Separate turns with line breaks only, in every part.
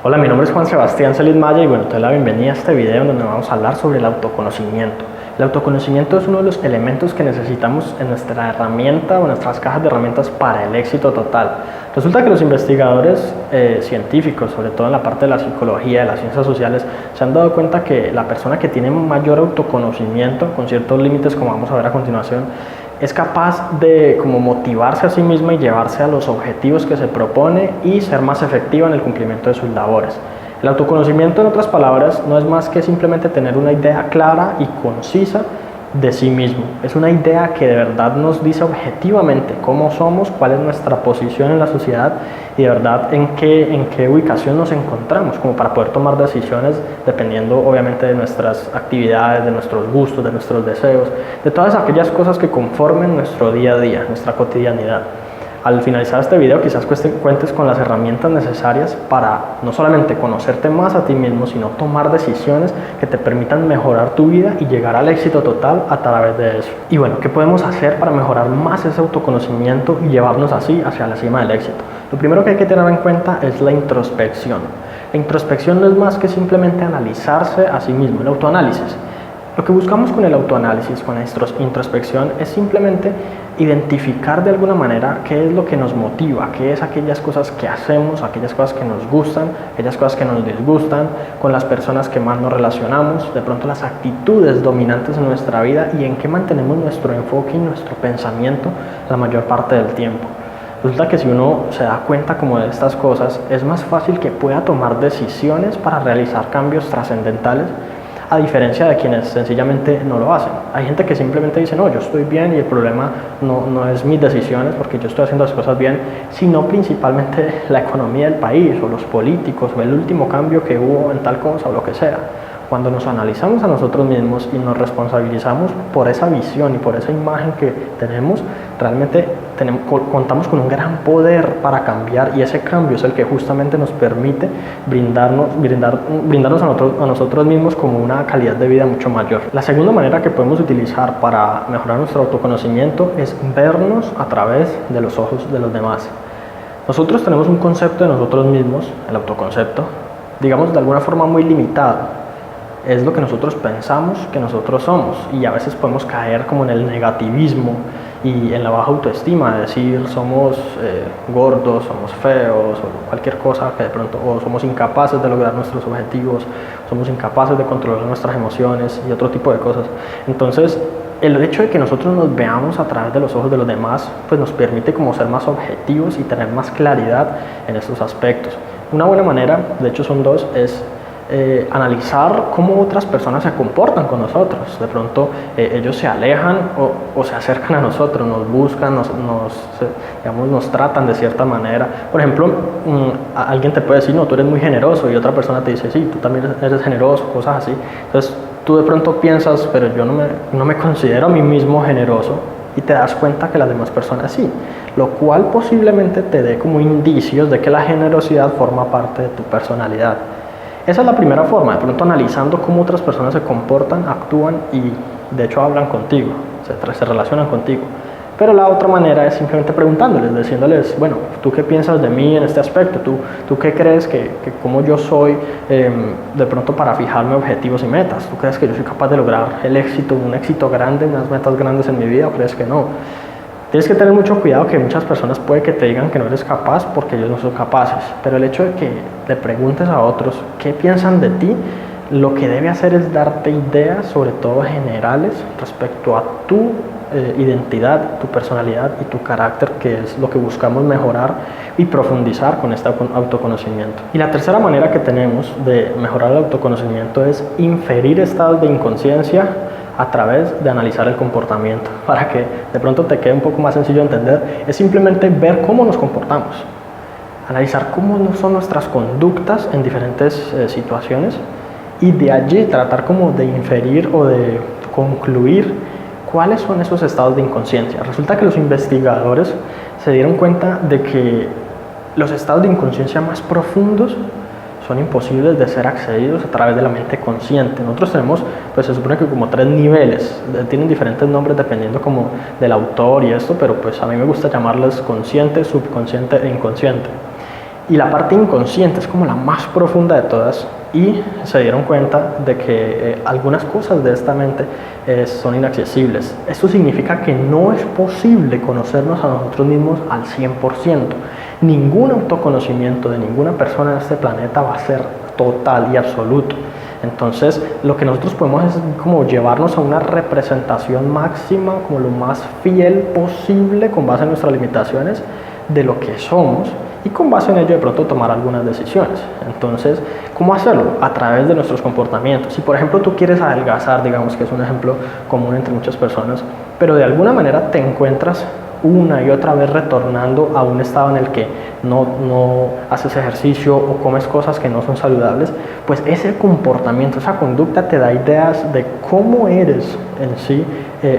Hola, mi nombre es Juan Sebastián Celis Maya y bueno, te doy la bienvenida a este video donde vamos a hablar sobre el autoconocimiento. El autoconocimiento es uno de los elementos que necesitamos en nuestra herramienta o nuestras cajas de herramientas para el éxito total. Resulta que los investigadores científicos, sobre todo en la parte de la psicología, de las ciencias sociales, se han dado cuenta que la persona que tiene mayor autoconocimiento, con ciertos límites como vamos a ver a continuación, es capaz de como motivarse a sí misma y llevarse a los objetivos que se propone y ser más efectiva en el cumplimiento de sus labores. El autoconocimiento, en otras palabras, no es más que simplemente tener una idea clara y concisa de sí mismo. Es una idea que de verdad nos dice objetivamente cómo somos, cuál es nuestra posición en la sociedad y de verdad en qué ubicación nos encontramos, como para poder tomar decisiones dependiendo obviamente de nuestras actividades, de nuestros gustos, de nuestros deseos, de todas aquellas cosas que conformen nuestro día a día, nuestra cotidianidad. Al finalizar este video quizás cuentes con las herramientas necesarias para no solamente conocerte más a ti mismo, sino tomar decisiones que te permitan mejorar tu vida y llegar al éxito total a través de eso. Y bueno, ¿qué podemos hacer para mejorar más ese autoconocimiento y llevarnos así hacia la cima del éxito? Lo primero que hay que tener en cuenta es la introspección. La introspección no es más que simplemente analizarse a sí mismo, el autoanálisis. Lo que buscamos con el autoanálisis, con la introspección, es simplemente identificar de alguna manera qué es lo que nos motiva, qué es aquellas cosas que hacemos, aquellas cosas que nos gustan, aquellas cosas que nos disgustan, con las personas que más nos relacionamos, de pronto las actitudes dominantes en nuestra vida y en qué mantenemos nuestro enfoque y nuestro pensamiento la mayor parte del tiempo. Resulta que si uno se da cuenta como de estas cosas, es más fácil que pueda tomar decisiones para realizar cambios trascendentales, a diferencia de quienes sencillamente no lo hacen. Hay gente que simplemente dice, no, yo estoy bien y el problema no es mis decisiones porque yo estoy haciendo las cosas bien, sino principalmente la economía del país o los políticos o el último cambio que hubo en tal cosa o lo que sea. Cuando nos analizamos a nosotros mismos y nos responsabilizamos por esa visión y por esa imagen que tenemos, realmente contamos con un gran poder para cambiar y ese cambio es el que justamente nos permite brindarnos a nosotros mismos como una calidad de vida mucho mayor. La segunda manera que podemos utilizar para mejorar nuestro autoconocimiento es vernos a través de los ojos de los demás. Nosotros tenemos un concepto de nosotros mismos, el autoconcepto, digamos de alguna forma muy limitado. Es lo que nosotros pensamos que nosotros somos y a veces podemos caer como en el negativismo y en la baja autoestima, de decir somos gordos, somos feos o cualquier cosa que de pronto, o somos incapaces de lograr nuestros objetivos, somos incapaces de controlar nuestras emociones y otro tipo de cosas. Entonces, el hecho de que nosotros nos veamos a través de los ojos de los demás, pues nos permite como ser más objetivos y tener más claridad en estos aspectos. Una buena manera, de hecho son dos, es analizar cómo otras personas se comportan con nosotros. De pronto ellos se alejan o se acercan a nosotros, nos buscan, nos tratan de cierta manera. Por ejemplo, alguien te puede decir, no, tú eres muy generoso, y otra persona te dice, sí, tú también eres generoso, cosas así. Entonces tú de pronto piensas, pero yo no me considero a mí mismo generoso, y te das cuenta que las demás personas sí, lo cual posiblemente te dé como indicios de que la generosidad forma parte de tu personalidad. Esa es la primera forma, de pronto analizando cómo otras personas se comportan, actúan y de hecho hablan contigo, se relacionan contigo. Pero la otra manera es simplemente preguntándoles, diciéndoles, bueno, ¿tú qué piensas de mí en este aspecto? ¿Tú qué crees que cómo yo soy de pronto para fijarme objetivos y metas? ¿Tú crees que yo soy capaz de lograr el éxito, un éxito grande, unas metas grandes en mi vida o crees que no? Tienes que tener mucho cuidado que muchas personas puede que te digan que no eres capaz porque ellos no son capaces, pero el hecho de que le preguntes a otros qué piensan de ti, lo que debe hacer es darte ideas, sobre todo generales, respecto a tu identidad, tu personalidad y tu carácter, que es lo que buscamos mejorar y profundizar con este autoconocimiento. Y la tercera manera que tenemos de mejorar el autoconocimiento es inferir estados de inconsciencia a través de analizar el comportamiento. Para que de pronto te quede un poco más sencillo de entender, es simplemente ver cómo nos comportamos, analizar cómo son nuestras conductas en diferentes situaciones y de allí tratar como de inferir o de concluir cuáles son esos estados de inconsciencia. Resulta que los investigadores se dieron cuenta de que los estados de inconsciencia más profundos son imposibles de ser accedidos a través de la mente consciente. Nosotros tenemos, pues se supone que como 3 niveles, tienen diferentes nombres dependiendo como del autor y esto, pero pues a mí me gusta llamarlos consciente, subconsciente e inconsciente. Y la parte inconsciente es como la más profunda de todas, y se dieron cuenta de que algunas cosas de esta mente son inaccesibles. Esto significa que no es posible conocernos a nosotros mismos al 100%. Ningún autoconocimiento de ninguna persona en este planeta va a ser total y absoluto. Entonces, lo que nosotros podemos es como llevarnos a una representación máxima, como lo más fiel posible, con base en nuestras limitaciones, de lo que somos, y con base en ello de pronto tomar algunas decisiones. Entonces, ¿cómo hacerlo? A través de nuestros comportamientos. Si por ejemplo tú quieres adelgazar, digamos que es un ejemplo común entre muchas personas, pero de alguna manera te encuentras una y otra vez retornando a un estado en el que no haces ejercicio o comes cosas que no son saludables, pues ese comportamiento, esa conducta te da ideas de cómo eres en sí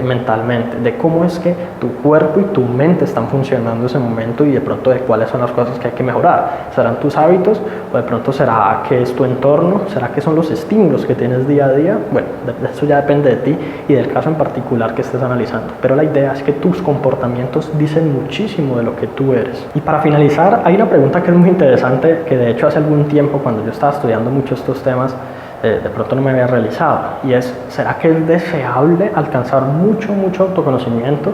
mentalmente, de cómo es que tu cuerpo y tu mente están funcionando en ese momento, y de pronto de cuáles son las cosas que hay que mejorar. ¿Serán tus hábitos, o de pronto será que es tu entorno? ¿Será que son los estímulos que tienes día a día? Bueno, eso ya depende de ti y del caso en particular que estés analizando, pero la idea es que tus comportamientos dicen muchísimo de lo que tú eres. Y para finalizar, hay una pregunta que es muy interesante, que de hecho hace algún tiempo, cuando yo estaba estudiando mucho estos temas, de pronto no me había realizado, y es: ¿será que es deseable alcanzar mucho autoconocimiento?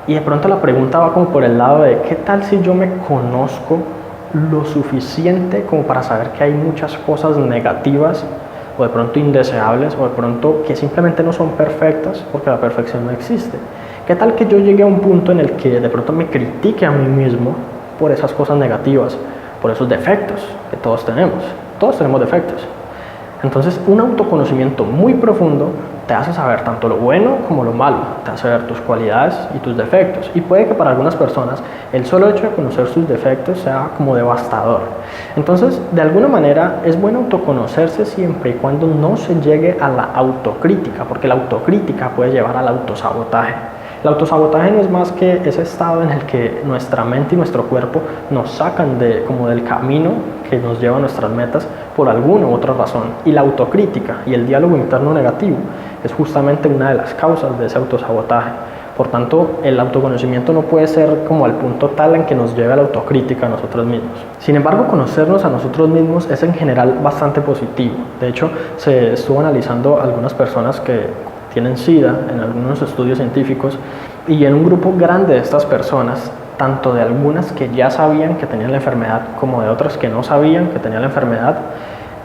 Y de pronto la pregunta va como por el lado de: ¿qué tal si yo me conozco lo suficiente como para saber que hay muchas cosas negativas, o de pronto indeseables, o de pronto que simplemente no son perfectas, porque la perfección no existe? ¿Qué tal que yo llegue a un punto en el que de pronto me critique a mí mismo por esas cosas negativas, por esos defectos que todos tenemos? Todos tenemos defectos. Entonces, un autoconocimiento muy profundo te hace saber tanto lo bueno como lo malo, te hace ver tus cualidades y tus defectos. Y puede que para algunas personas el solo hecho de conocer sus defectos sea como devastador. Entonces, de alguna manera, es bueno autoconocerse siempre y cuando no se llegue a la autocrítica, porque la autocrítica puede llevar al autosabotaje. El autosabotaje no es más que ese estado en el que nuestra mente y nuestro cuerpo nos sacan como del camino que nos lleva a nuestras metas por alguna u otra razón. Y la autocrítica y el diálogo interno negativo es justamente una de las causas de ese autosabotaje. Por tanto, el autoconocimiento no puede ser como al punto tal en que nos lleve a la autocrítica a nosotros mismos. Sin embargo, conocernos a nosotros mismos es en general bastante positivo. De hecho, se estuvo analizando algunas personas que tienen SIDA en algunos estudios científicos, y en un grupo grande de estas personas, tanto de algunas que ya sabían que tenían la enfermedad como de otras que no sabían que tenían la enfermedad,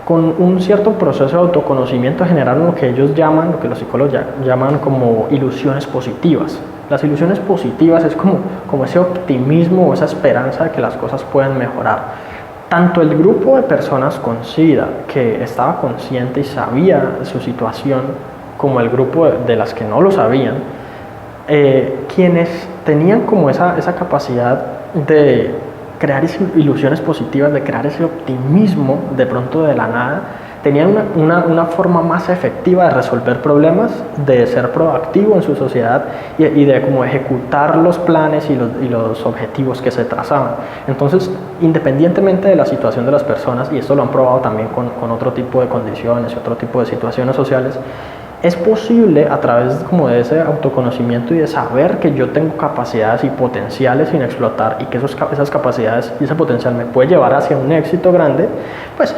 con un cierto proceso de autoconocimiento generaron lo que ellos llaman, lo que los psicólogos llaman como ilusiones positivas. Las ilusiones positivas es como ese optimismo o esa esperanza de que las cosas pueden mejorar. Tanto el grupo de personas con SIDA que estaba consciente y sabía de su situación, como el grupo de las que no lo sabían, quienes tenían como esa capacidad de crear ilusiones positivas, de crear ese optimismo de pronto de la nada, tenían una forma más efectiva de resolver problemas, de ser proactivo en su sociedad y de como ejecutar los planes y los objetivos que se trazaban. Entonces, independientemente de la situación de las personas, y esto lo han probado también con otro tipo de condiciones y otro tipo de situaciones sociales, es posible a través como de ese autoconocimiento y de saber que yo tengo capacidades y potenciales sin explotar, y que esas capacidades y ese potencial me puede llevar hacia un éxito grande, pues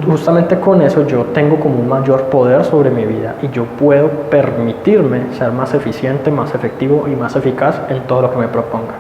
justamente con eso yo tengo como un mayor poder sobre mi vida, y yo puedo permitirme ser más eficiente, más efectivo y más eficaz en todo lo que me proponga.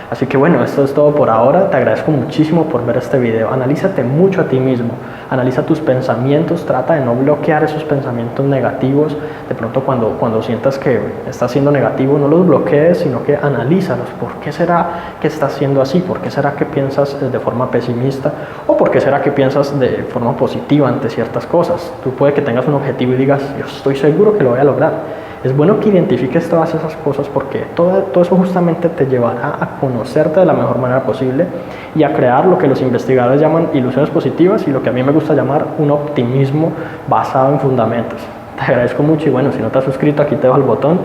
Así que bueno, esto es todo por ahora. Te agradezco muchísimo por ver este video. Analízate mucho a ti mismo, analiza tus pensamientos, trata de no bloquear esos pensamientos negativos. De pronto cuando sientas que estás siendo negativo, no los bloquees, sino que analízalos. ¿Por qué será que estás siendo así? ¿Por qué será que piensas de forma pesimista? ¿O por qué será que piensas de forma positiva ante ciertas cosas? Tú puede que tengas un objetivo y digas: yo estoy seguro que lo voy a lograr. Es bueno que identifiques todas esas cosas, porque todo eso justamente te llevará a conocerte de la mejor manera posible y a crear lo que los investigadores llaman ilusiones positivas, y lo que a mí me gusta llamar un optimismo basado en fundamentos. Te agradezco mucho, y bueno, si no te has suscrito, aquí te dejo el botón.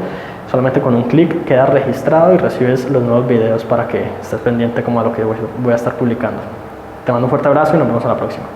Solamente con un clic quedas registrado y recibes los nuevos videos para que estés pendiente como a lo que voy a estar publicando. Te mando un fuerte abrazo y nos vemos a la próxima.